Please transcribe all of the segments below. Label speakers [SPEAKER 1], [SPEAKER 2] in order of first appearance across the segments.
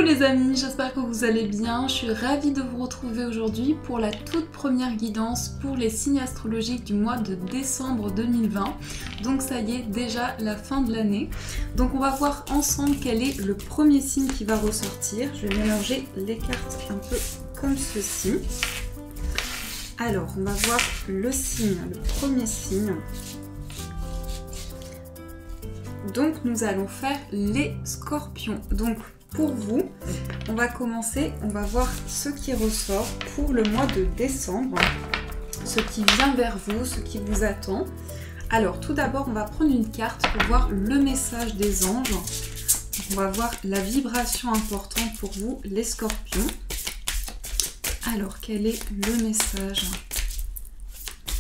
[SPEAKER 1] les amis, j'espère que vous allez bien. Je suis ravie de vous retrouver aujourd'hui pour la toute première guidance pour les signes astrologiques du mois de décembre 2020. Donc ça y est, déjà la fin de l'année. Donc on va voir ensemble quel est le premier signe qui va ressortir. Je vais mélanger les cartes un peu comme ceci. Alors on va voir le signe, le premier signe. Donc nous allons faire les scorpions. Donc pour vous, on va commencer, on va voir ce qui ressort pour le mois de décembre, ce qui vient vers vous, ce qui vous attend. Alors tout d'abord, on va prendre une carte pour voir le message des anges. On va voir la vibration importante pour vous, les scorpions. Alors quel est le message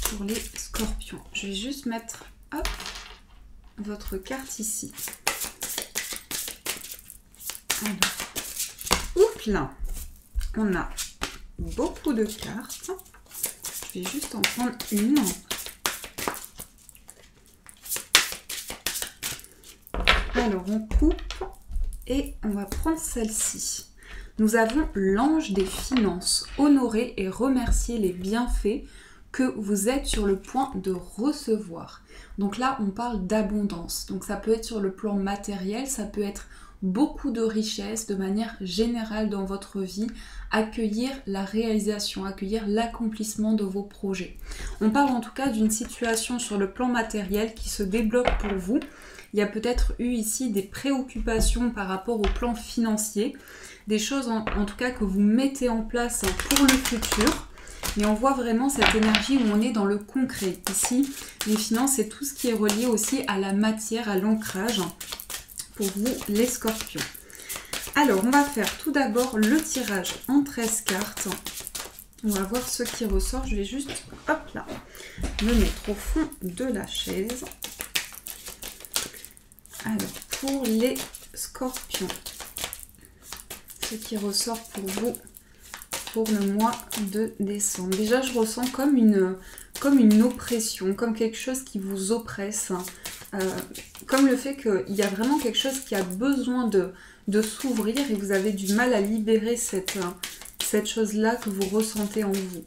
[SPEAKER 1] pour les scorpions? Je vais juste mettre hop, votre carte ici. Alors, oups là, on a beaucoup de cartes. Je vais juste en prendre une. Alors, on coupe et on va prendre celle-ci. Nous avons l'ange des finances. Honorer et remercier les bienfaits que vous êtes sur le point de recevoir. Donc là, on parle d'abondance. Donc ça peut être sur le plan matériel, ça peut être beaucoup de richesse de manière générale dans votre vie, accueillir la réalisation, accueillir l'accomplissement de vos projets. On parle en tout cas d'une situation sur le plan matériel qui se débloque pour vous. Il y a peut-être eu ici des préoccupations par rapport au plan financier, des choses en tout cas que vous mettez en place pour le futur. Mais on voit vraiment cette énergie où on est dans le concret. Ici, les finances, c'est tout ce qui est relié aussi à la matière, à l'ancrage. Pour vous, les scorpions. Alors, on va faire tout d'abord le tirage en 13 cartes. On va voir ce qui ressort. Je vais juste, hop là, me mettre au fond de la chaise. Alors, pour les scorpions, ce qui ressort pour vous pour le mois de décembre. Déjà, je ressens comme une oppression, comme quelque chose qui vous oppresse. Comme le fait qu'il y a vraiment quelque chose qui a besoin de s'ouvrir et vous avez du mal à libérer cette chose-là que vous ressentez en vous.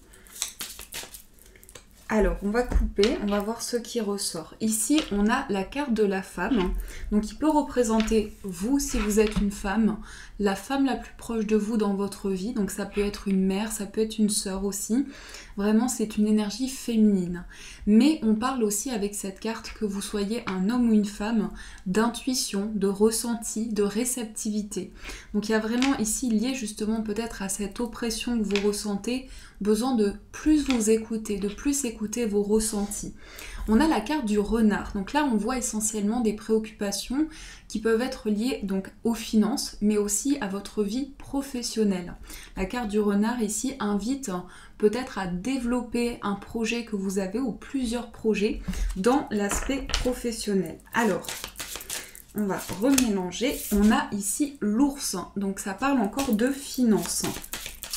[SPEAKER 1] Alors, on va couper, on va voir ce qui ressort. Ici, on a la carte de la femme, donc qui peut représenter vous, si vous êtes une femme, la femme la plus proche de vous dans votre vie. Donc ça peut être une mère, ça peut être une sœur aussi. Vraiment, c'est une énergie féminine. Mais on parle aussi avec cette carte, que vous soyez un homme ou une femme, d'intuition, de ressenti, de réceptivité. Donc il y a vraiment ici lié justement peut-être à cette oppression que vous ressentez, besoin de plus vous écouter, de plus écouter vos ressentis. On a la carte du renard. Donc là, on voit essentiellement des préoccupations qui peuvent être liées donc aux finances, mais aussi à votre vie professionnelle. La carte du renard ici invite peut-être à développer un projet que vous avez ou plusieurs projets dans l'aspect professionnel. Alors, on va remélanger. On a ici l'ours. Donc ça parle encore de finances.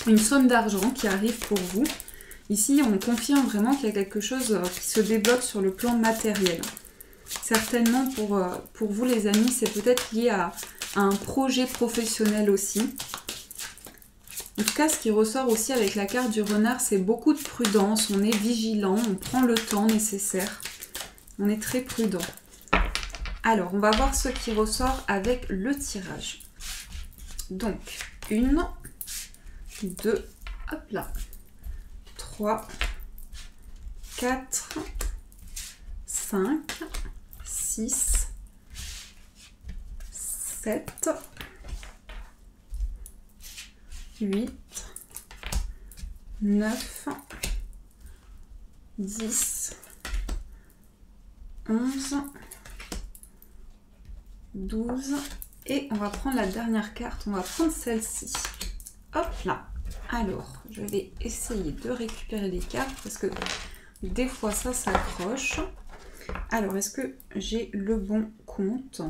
[SPEAKER 1] Une somme d'argent qui arrive pour vous. Ici, on confirme vraiment qu'il y a quelque chose qui se débloque sur le plan matériel. Certainement pour vous les amis, c'est peut-être lié à un projet professionnel aussi. En tout cas, ce qui ressort aussi avec la carte du renard, c'est beaucoup de prudence. On est vigilant, on prend le temps nécessaire. On est très prudent. Alors, on va voir ce qui ressort avec le tirage. Donc, 1, 2, hop là, 3, 4, 5, 6, 7, 8, 9, 10, 11, 12 et on va prendre la dernière carte, on va prendre celle-ci. Hop là. Alors, je vais essayer de récupérer les cartes parce que des fois ça s'accroche. Alors, est-ce que j'ai le bon compte?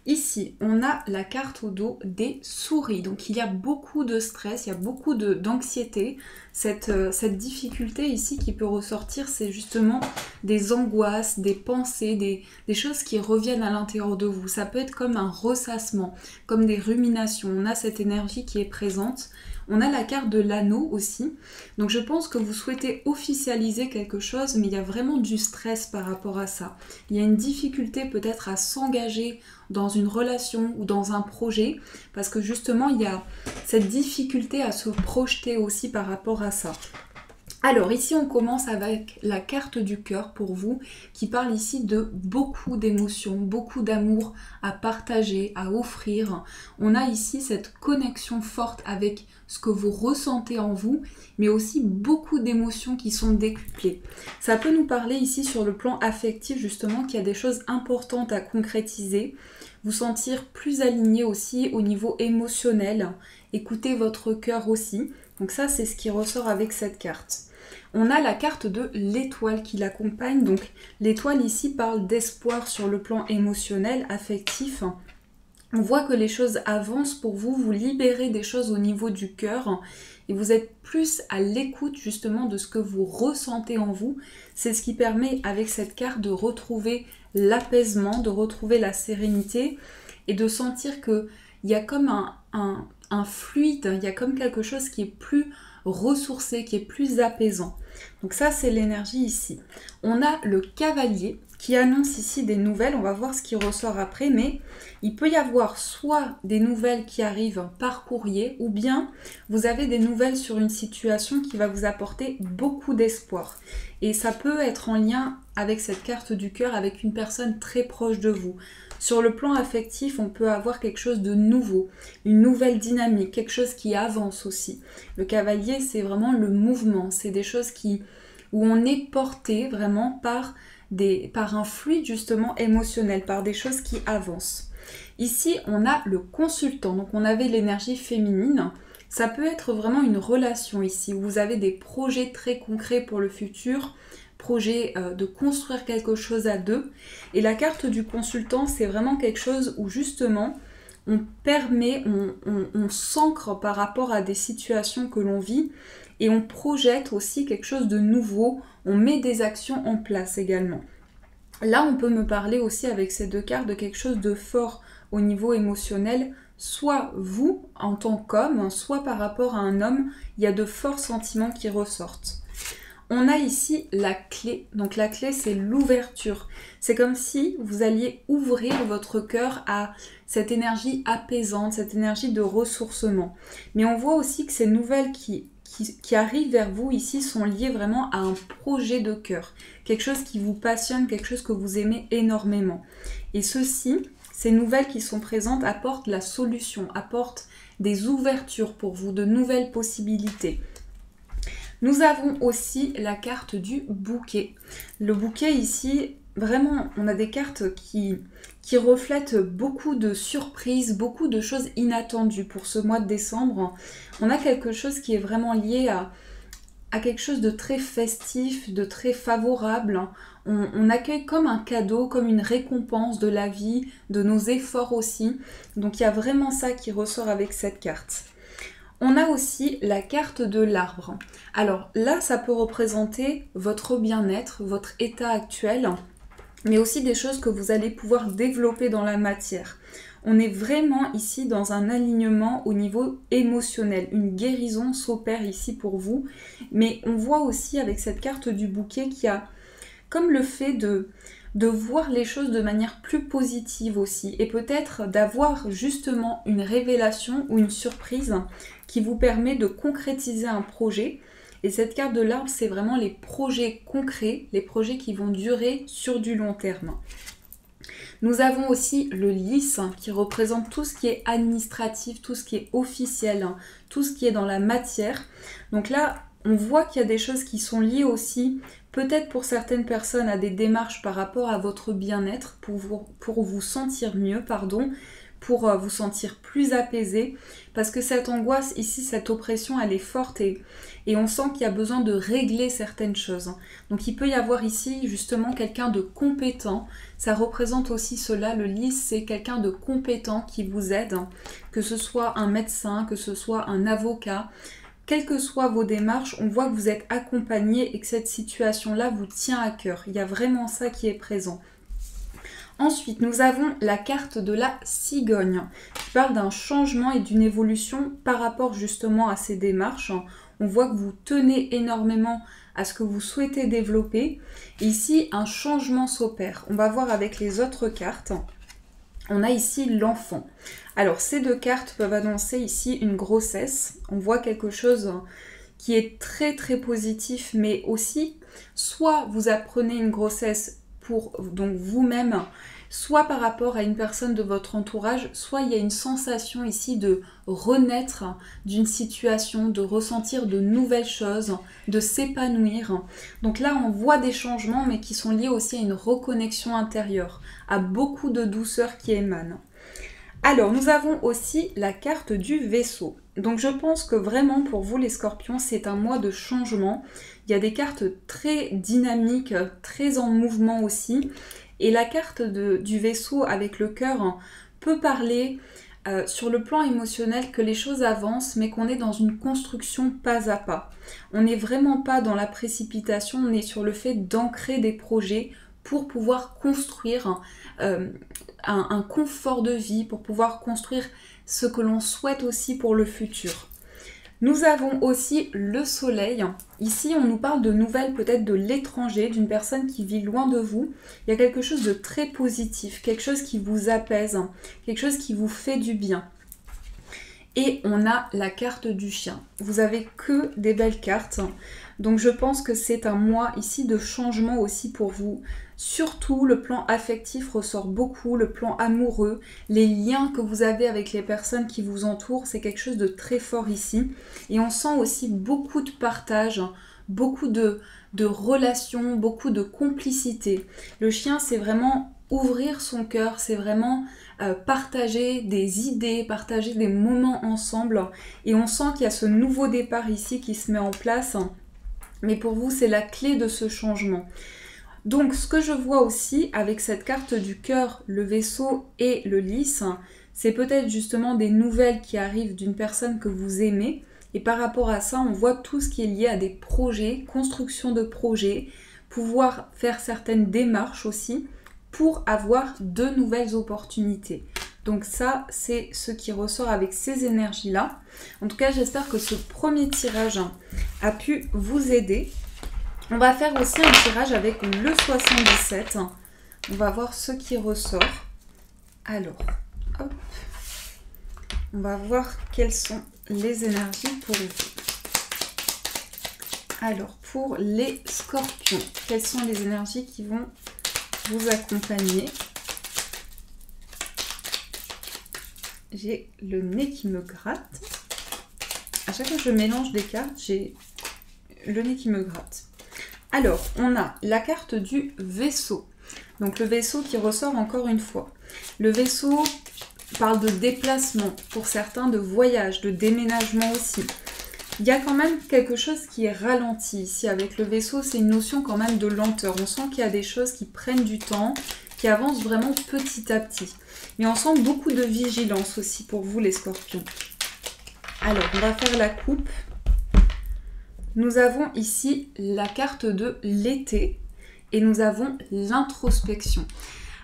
[SPEAKER 1] Ici, on a la carte au dos des souris. Donc il y a beaucoup de stress, il y a beaucoup d'anxiété. Cette difficulté ici qui peut ressortir, c'est justement des angoisses, des pensées, des choses qui reviennent à l'intérieur de vous. Ça peut être comme un ressassement, comme des ruminations. On a cette énergie qui est présente. On a la carte de l'anneau aussi. Donc je pense que vous souhaitez officialiser quelque chose, mais il y a vraiment du stress par rapport à ça. Il y a une difficulté peut-être à s'engager dans une relation ou dans un projet, parce que justement il y a cette difficulté à se projeter aussi par rapport à ça. Alors ici on commence avec la carte du cœur pour vous qui parle ici de beaucoup d'émotions, beaucoup d'amour à partager, à offrir. On a ici cette connexion forte avec ce que vous ressentez en vous, mais aussi beaucoup d'émotions qui sont décuplées. Ça peut nous parler ici sur le plan affectif justement qu'il y a des choses importantes à concrétiser, vous sentir plus aligné aussi au niveau émotionnel, écouter votre cœur aussi. Donc ça c'est ce qui ressort avec cette carte. On a la carte de l'étoile qui l'accompagne. Donc l'étoile ici parle d'espoir sur le plan émotionnel, affectif. On voit que les choses avancent pour vous, vous libérez des choses au niveau du cœur et vous êtes plus à l'écoute justement de ce que vous ressentez en vous. C'est ce qui permet avec cette carte de retrouver l'apaisement, de retrouver la sérénité et de sentir qu'il y a comme un fluide, il y a comme quelque chose qui est plus ressourcé, qui est plus apaisant. Donc ça c'est l'énergie ici. On a le cavalier qui annonce ici des nouvelles, on va voir ce qui ressort après, mais il peut y avoir soit des nouvelles qui arrivent par courrier, ou bien vous avez des nouvelles sur une situation qui va vous apporter beaucoup d'espoir. Et ça peut être en lien avec cette carte du cœur, avec une personne très proche de vous. Sur le plan affectif, on peut avoir quelque chose de nouveau, une nouvelle dynamique, quelque chose qui avance aussi. Le cavalier, c'est vraiment le mouvement, c'est des choses où on est porté vraiment par un fluide justement émotionnel, par des choses qui avancent. Ici, on a le consultant, donc on avait l'énergie féminine. Ça peut être vraiment une relation ici, où vous avez des projets très concrets pour le futur, projet de construire quelque chose à deux. Et la carte du consultant, c'est vraiment quelque chose où justement on s'ancre par rapport à des situations que l'on vit et on projette aussi quelque chose de nouveau, on met des actions en place également. Là, on peut me parler aussi avec ces deux cartes de quelque chose de fort au niveau émotionnel, soit vous en tant qu'homme, soit par rapport à un homme, il y a de forts sentiments qui ressortent. On a ici la clé. Donc la clé, c'est l'ouverture. C'est comme si vous alliez ouvrir votre cœur à cette énergie apaisante, cette énergie de ressourcement. Mais on voit aussi que ces nouvelles qui arrivent vers vous ici sont liées vraiment à un projet de cœur. Quelque chose qui vous passionne, quelque chose que vous aimez énormément. Et ces nouvelles qui sont présentes apportent la solution, apportent des ouvertures pour vous, de nouvelles possibilités. Nous avons aussi la carte du bouquet. Le bouquet ici, vraiment, on a des cartes qui reflètent beaucoup de surprises, beaucoup de choses inattendues pour ce mois de décembre. On a quelque chose qui est vraiment lié à quelque chose de très festif, de très favorable. On accueille comme un cadeau, comme une récompense de la vie, de nos efforts aussi. Donc il y a vraiment ça qui ressort avec cette carte. On a aussi la carte de l'arbre. Alors là, ça peut représenter votre bien-être, votre état actuel, mais aussi des choses que vous allez pouvoir développer dans la matière. On est vraiment ici dans un alignement au niveau émotionnel. Une guérison s'opère ici pour vous, mais on voit aussi avec cette carte du bouquet qu'il y a comme le fait de voir les choses de manière plus positive aussi et peut-être d'avoir justement une révélation ou une surprise qui vous permet de concrétiser un projet. Et cette carte de l'arbre, c'est vraiment les projets concrets, les projets qui vont durer sur du long terme. Nous avons aussi le lys qui représente tout ce qui est administratif, tout ce qui est officiel, tout ce qui est dans la matière. Donc là, on voit qu'il y a des choses qui sont liées aussi, peut-être pour certaines personnes, à des démarches par rapport à votre bien-être, pour vous sentir mieux, pour vous sentir plus apaisé, parce que cette angoisse ici, cette oppression, elle est forte et on sent qu'il y a besoin de régler certaines choses. Donc il peut y avoir ici justement quelqu'un de compétent, ça représente aussi cela, le lys, c'est quelqu'un de compétent qui vous aide, que ce soit un médecin, que ce soit un avocat, quelles que soient vos démarches, on voit que vous êtes accompagné et que cette situation-là vous tient à cœur. Il y a vraiment ça qui est présent. Ensuite, nous avons la carte de la cigogne, qui parle d'un changement et d'une évolution par rapport justement à ces démarches. On voit que vous tenez énormément à ce que vous souhaitez développer. Et ici, un changement s'opère. On va voir avec les autres cartes. On a ici l'enfant. Alors, ces deux cartes peuvent annoncer ici une grossesse. On voit quelque chose qui est très très positif, mais aussi, soit vous apprenez une grossesse pour donc vous-même, soit par rapport à une personne de votre entourage, soit il y a une sensation ici de renaître d'une situation, de ressentir de nouvelles choses, de s'épanouir. Donc là, on voit des changements, mais qui sont liés aussi à une reconnexion intérieure, à beaucoup de douceur qui émane. Alors, nous avons aussi la carte du vaisseau. Donc je pense que vraiment pour vous les scorpions, c'est un mois de changement. Il y a des cartes très dynamiques, très en mouvement aussi. Et la carte du vaisseau avec le cœur peut parler sur le plan émotionnel que les choses avancent, mais qu'on est dans une construction pas à pas. On n'est vraiment pas dans la précipitation, on est sur le fait d'ancrer des projets pour pouvoir construire un confort de vie, pour pouvoir construire ce que l'on souhaite aussi pour le futur. Nous avons aussi le soleil. Ici, on nous parle de nouvelles peut-être de l'étranger, d'une personne qui vit loin de vous. Il y a quelque chose de très positif, quelque chose qui vous apaise, quelque chose qui vous fait du bien. Et on a la carte du chien. Vous avez que des belles cartes. Donc je pense que c'est un mois ici de changement aussi pour vous. Surtout, le plan affectif ressort beaucoup, le plan amoureux, les liens que vous avez avec les personnes qui vous entourent, c'est quelque chose de très fort ici. Et on sent aussi beaucoup de partage, beaucoup de relations, beaucoup de complicité. Le chien, c'est vraiment ouvrir son cœur, c'est vraiment partager des idées, partager des moments ensemble. Et on sent qu'il y a ce nouveau départ ici qui se met en place. Mais pour vous, c'est la clé de ce changement. Donc, ce que je vois aussi avec cette carte du cœur, le vaisseau et le lys, c'est peut-être justement des nouvelles qui arrivent d'une personne que vous aimez. Et par rapport à ça, on voit tout ce qui est lié à des projets, construction de projets, pouvoir faire certaines démarches aussi pour avoir de nouvelles opportunités. Donc ça, c'est ce qui ressort avec ces énergies-là. En tout cas, j'espère que ce premier tirage a pu vous aider. On va faire aussi un tirage avec le 77. On va voir ce qui ressort. Alors, hop. On va voir quelles sont les énergies pour vous. Alors, pour les scorpions, quelles sont les énergies qui vont vous accompagner? J'ai le nez qui me gratte. À chaque fois que je mélange des cartes, j'ai le nez qui me gratte. Alors, on a la carte du vaisseau. Donc le vaisseau qui ressort encore une fois. Le vaisseau parle de déplacement, pour certains de voyage, de déménagement aussi. Il y a quand même quelque chose qui est ralenti ici avec le vaisseau, c'est une notion quand même de lenteur. On sent qu'il y a des choses qui prennent du temps, qui avancent vraiment petit à petit. Mais on sent beaucoup de vigilance aussi pour vous les scorpions. Alors, on va faire la coupe. Nous avons ici la carte de l'été et nous avons l'introspection.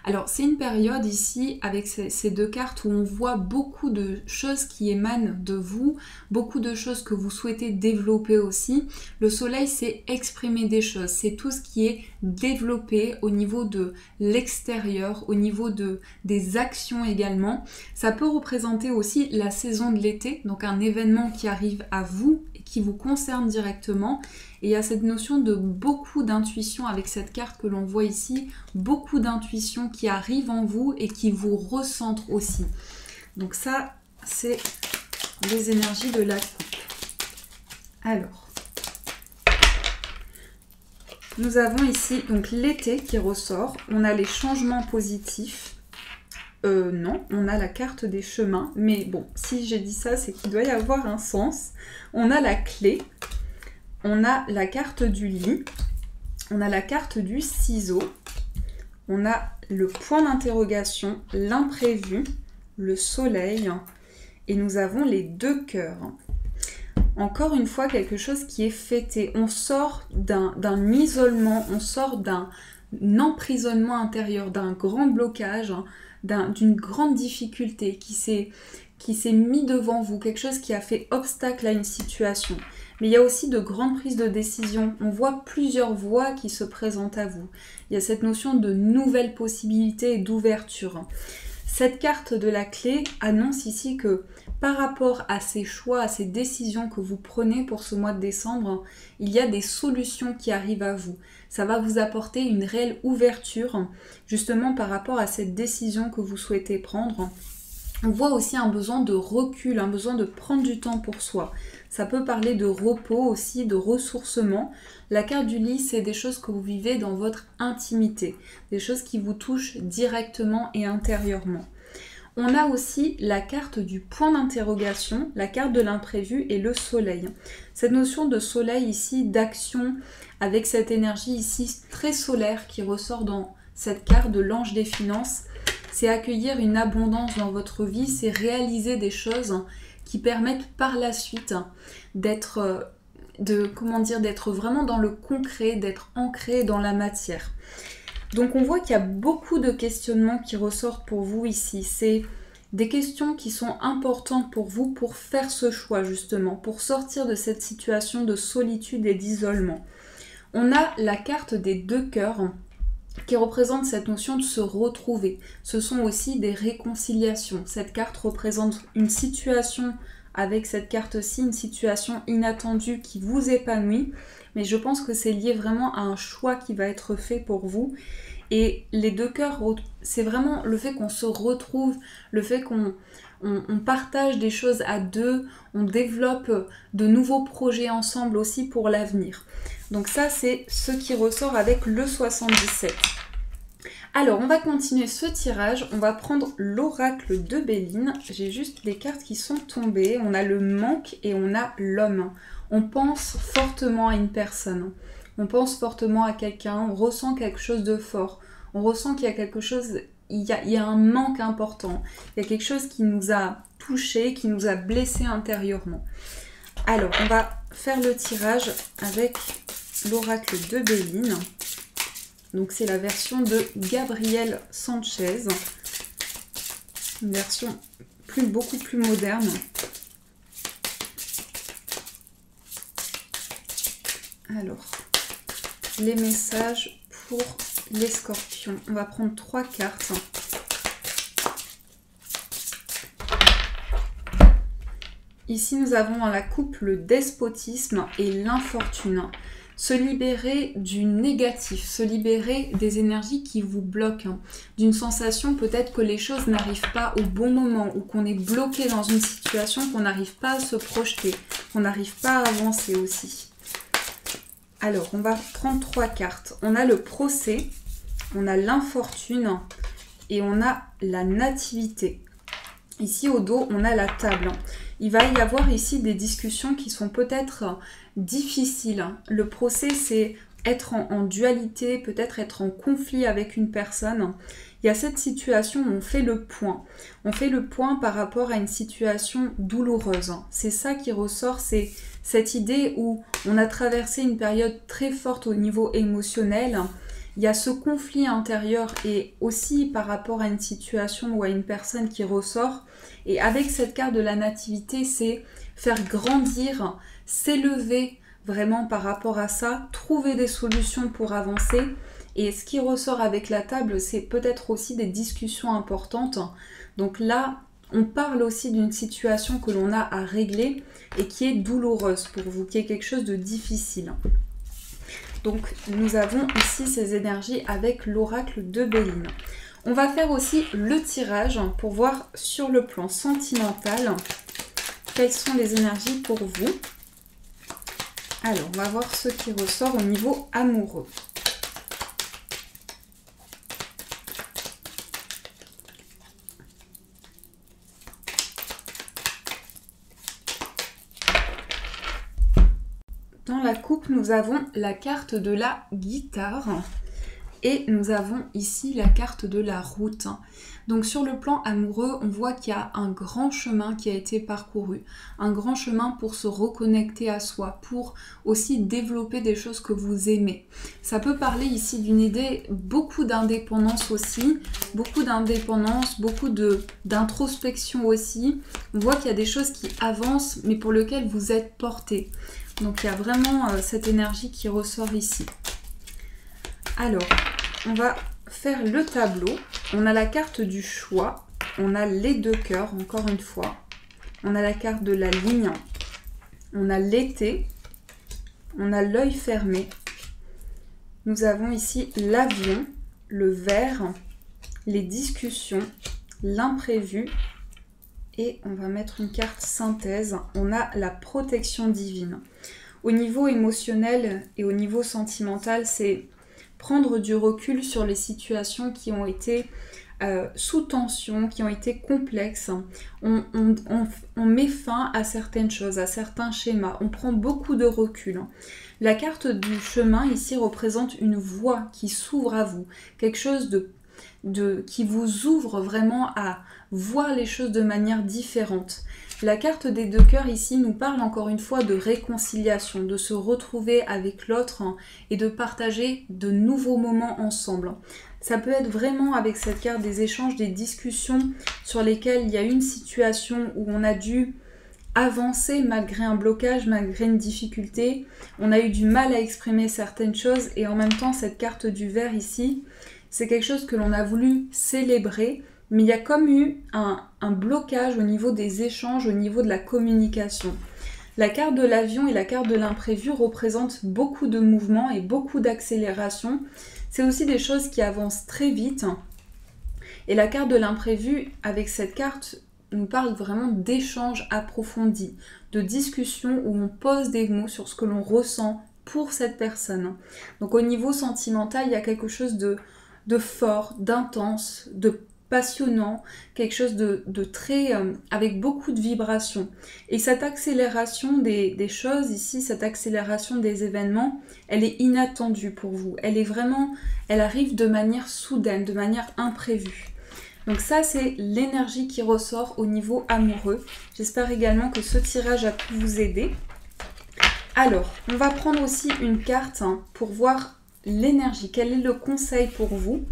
[SPEAKER 1] Alors, c'est une période ici avec ces deux cartes où on voit beaucoup de choses qui émanent de vous, beaucoup de choses que vous souhaitez développer aussi. Le soleil, c'est exprimer des choses, c'est tout ce qui est développé au niveau de l'extérieur, au niveau des actions également. Ça peut représenter aussi la saison de l'été, donc un événement qui arrive à vous et qui vous concerne directement. Et il y a cette notion de beaucoup d'intuition avec cette carte que l'on voit ici, beaucoup d'intuition qui arrive en vous et qui vous recentre aussi. Donc ça, c'est les énergies de la coupe. Alors, nous avons ici donc l'été qui ressort. On a les changements positifs, non, on a la carte des chemins, mais bon, si j'ai dit ça, c'est qu'il doit y avoir un sens. On a la clé, on a la carte du lit, on a la carte du ciseau, on a le point d'interrogation, l'imprévu, le soleil, et nous avons les 2 cœurs. Encore une fois, quelque chose qui est fêté. On sort d'un isolement, on sort d'un emprisonnement intérieur, d'un grand blocage, d'une grande difficulté qui s'est mis devant vous, quelque chose qui a fait obstacle à une situation. Mais il y a aussi de grandes prises de décision. On voit plusieurs voies qui se présentent à vous. Il y a cette notion de nouvelles possibilités et d'ouverture. Cette carte de la clé annonce ici que par rapport à ces choix, à ces décisions que vous prenez pour ce mois de décembre, il y a des solutions qui arrivent à vous. Ça va vous apporter une réelle ouverture justement par rapport à cette décision que vous souhaitez prendre. On voit aussi un besoin de recul, un besoin de prendre du temps pour soi. Ça peut parler de repos aussi, de ressourcement. La carte du lit, c'est des choses que vous vivez dans votre intimité, des choses qui vous touchent directement et intérieurement. On a aussi la carte du point d'interrogation, la carte de l'imprévu et le soleil. Cette notion de soleil ici, d'action, avec cette énergie ici très solaire qui ressort dans cette carte de l'ange des finances, c'est accueillir une abondance dans votre vie, c'est réaliser des choses qui permettent par la suite d'être vraiment dans le concret, d'être ancré dans la matière. Donc on voit qu'il y a beaucoup de questionnements qui ressortent pour vous ici. C'est des questions qui sont importantes pour vous pour faire ce choix justement, pour sortir de cette situation de solitude et d'isolement. On a la carte des 2 cœurs qui représente cette notion de se retrouver. Ce sont aussi des réconciliations. Cette carte représente une situation avec cette carte-ci, une situation inattendue qui vous épanouit, mais je pense que c'est lié vraiment à un choix qui va être fait pour vous. Et les 2 cœurs, c'est vraiment le fait qu'on se retrouve, le fait qu'on partage des choses à 2, on développe de nouveaux projets ensemble aussi pour l'avenir. Donc ça, c'est ce qui ressort avec le 77. Alors, on va continuer ce tirage. On va prendre l'oracle de Béline. J'ai juste des cartes qui sont tombées. On a le manque et on a l'homme. On pense fortement à une personne. On pense fortement à quelqu'un. On ressent quelque chose de fort. On ressent qu'il y a quelque chose... Il y a un manque important. Il y a quelque chose qui nous a touchés, qui nous a blessés intérieurement. Alors, on va faire le tirage avec l'oracle de Béline. Donc c'est la version de Gabriel Sanchez, une version beaucoup plus moderne. Alors, les messages pour les scorpions. On va prendre 3 cartes. Ici, nous avons dans la coupe le despotisme et l'infortune. Se libérer du négatif, se libérer des énergies qui vous bloquent, d'une sensation peut-être que les choses n'arrivent pas au bon moment ou qu'on est bloqué dans une situation, qu'on n'arrive pas à se projeter, qu'on n'arrive pas à avancer aussi. Alors, on va prendre 3 cartes. On a le procès, on a l'infortune et on a la nativité. Ici, au dos, on a la table. Il va y avoir ici des discussions qui sont peut-être difficiles. Le procès, c'est être en dualité, peut-être être en conflit avec une personne. Il y a cette situation où on fait le point. On fait le point par rapport à une situation douloureuse. C'est ça qui ressort, c'est cette idée où on a traversé une période très forte au niveau émotionnel. Il y a ce conflit intérieur et aussi par rapport à une situation ou à une personne qui ressort. Et avec cette carte de la nativité, c'est faire grandir, s'élever vraiment par rapport à ça, trouver des solutions pour avancer. Et ce qui ressort avec la table, c'est peut-être aussi des discussions importantes. Donc là, on parle aussi d'une situation que l'on a à régler et qui est douloureuse pour vous, qui est quelque chose de difficile. Donc nous avons ici ces énergies avec l'oracle de Béline. On va faire aussi le tirage pour voir sur le plan sentimental quelles sont les énergies pour vous. Alors, on va voir ce qui ressort au niveau amoureux. Dans la coupe, nous avons la carte de la guitare et nous avons ici la carte de la route. Donc sur le plan amoureux, on voit qu'il y a un grand chemin qui a été parcouru, un grand chemin pour se reconnecter à soi, pour aussi développer des choses que vous aimez. Ça peut parler ici d'une idée, beaucoup d'indépendance aussi, beaucoup d'indépendance, beaucoup d'introspection aussi. On voit qu'il y a des choses qui avancent, mais pour lesquelles vous êtes porté. Donc il y a vraiment cette énergie qui ressort ici. Alors, on va faire le tableau. On a la carte du choix, on a les 2 cœurs, encore une fois. On a la carte de la ligne, on a l'été, on a l'œil fermé. Nous avons ici l'avion, le verre, les discussions, l'imprévu. Et on va mettre une carte synthèse. On a la protection divine. Au niveau émotionnel et au niveau sentimental, c'est prendre du recul sur les situations qui ont été sous tension, qui ont été complexes. On met fin à certaines choses, à certains schémas. On prend beaucoup de recul. La carte du chemin ici représente une voie qui s'ouvre à vous. Quelque chose qui vous ouvre vraiment à voir les choses de manière différente. La carte des 2 cœurs ici nous parle encore une fois de réconciliation, de se retrouver avec l'autre et de partager de nouveaux moments ensemble. Ça peut être vraiment avec cette carte des échanges, des discussions sur lesquelles il y a une situation où on a dû avancer malgré un blocage, malgré une difficulté. On a eu du mal à exprimer certaines choses et en même temps cette carte du verre ici, c'est quelque chose que l'on a voulu célébrer, mais il y a comme eu un blocage au niveau des échanges, au niveau de la communication. La carte de l'avion et la carte de l'imprévu représentent beaucoup de mouvements et beaucoup d'accélération. C'est aussi des choses qui avancent très vite. Et la carte de l'imprévu, avec cette carte, nous parle vraiment d'échanges approfondis, de discussions où on pose des mots sur ce que l'on ressent pour cette personne. Donc au niveau sentimental, il y a quelque chose de fort, d'intense, de passionnant, quelque chose de très avec beaucoup de vibrations. Et cette accélération des choses ici, cette accélération des événements, elle est inattendue pour vous. Elle arrive de manière soudaine, de manière imprévue. Donc ça, c'est l'énergie qui ressort au niveau amoureux. J'espère également que ce tirage a pu vous aider. Alors, on va prendre aussi une carte pour voir l'énergie. Quel est le conseil pour vous?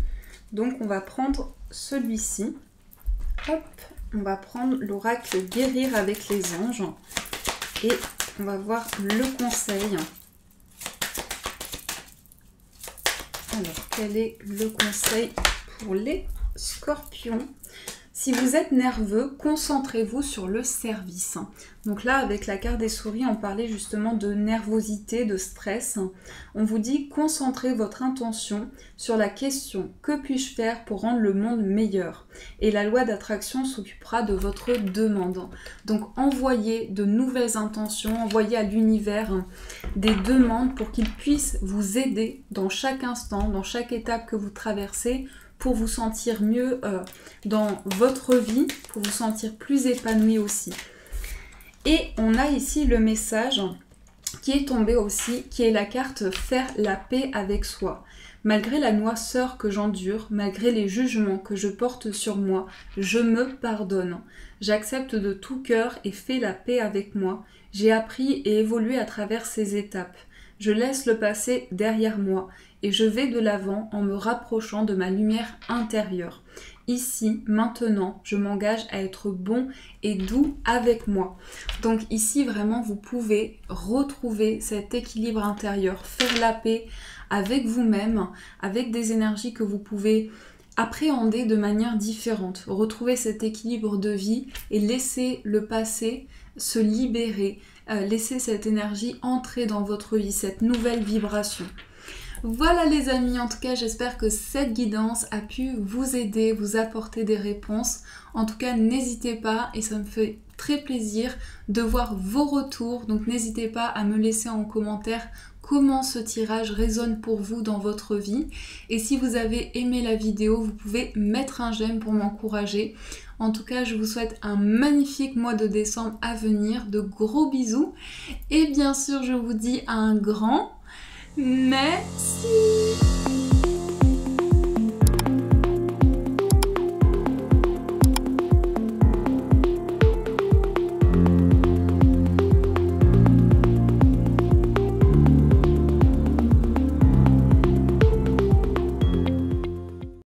[SPEAKER 1] Donc, on va prendre celui-ci. Hop, on va prendre l'oracle guérir avec les anges. Et on va voir le conseil. Alors, quel est le conseil pour les Scorpions? Si vous êtes nerveux, concentrez-vous sur le service. Donc là, avec la carte des souris, on parlait justement de nervosité, de stress. On vous dit, concentrez votre intention sur la question « Que puis-je faire pour rendre le monde meilleur ?» Et la loi d'attraction s'occupera de votre demande. Donc envoyez de nouvelles intentions, envoyez à l'univers des demandes pour qu'il puisse vous aider dans chaque instant, dans chaque étape que vous traversez, pour vous sentir mieux dans votre vie, pour vous sentir plus épanoui aussi. Et on a ici le message qui est tombé aussi, qui est la carte « Faire la paix avec soi ». Malgré la noirceur que j'endure, malgré les jugements que je porte sur moi, je me pardonne. J'accepte de tout cœur et fais la paix avec moi. J'ai appris et évolué à travers ces étapes. Je laisse le passé derrière moi et je vais de l'avant en me rapprochant de ma lumière intérieure. Ici, maintenant, je m'engage à être bon et doux avec moi. Donc ici, vraiment, vous pouvez retrouver cet équilibre intérieur, faire la paix avec vous-même, avec des énergies que vous pouvez appréhender de manière différente. Retrouver cet équilibre de vie et laisser le passé se libérer, laisser cette énergie entrer dans votre vie, cette nouvelle vibration. Voilà les amis, en tout cas j'espère que cette guidance a pu vous aider, vous apporter des réponses. En tout cas n'hésitez pas, et ça me fait très plaisir de voir vos retours, donc n'hésitez pas à me laisser en commentaire comment ce tirage résonne pour vous dans votre vie. Et si vous avez aimé la vidéo, vous pouvez mettre un j'aime pour m'encourager. En tout cas, je vous souhaite un magnifique mois de décembre à venir, de gros bisous. Et bien sûr, je vous dis un grand merci.